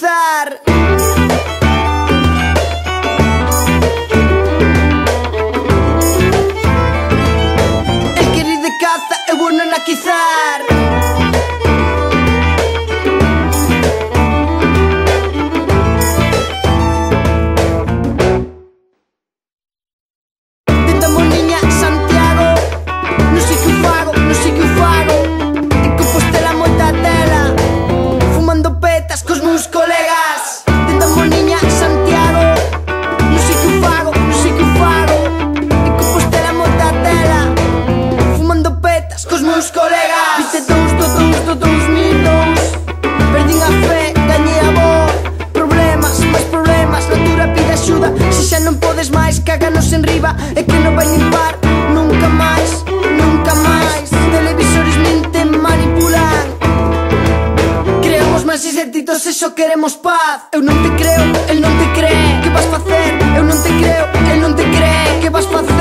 anarquizar. El querer de caza é bueno anarquizar. Se xa non podes máis, cáganos en riba. É que non vai limpar nunca máis, nunca máis. Televisores minten, manipulan. Creamos máis exércitos e só queremos paz. Eu non te creo, el non te cree. Que vas facer? Eu non te creo, el non te cree. Que vas facer?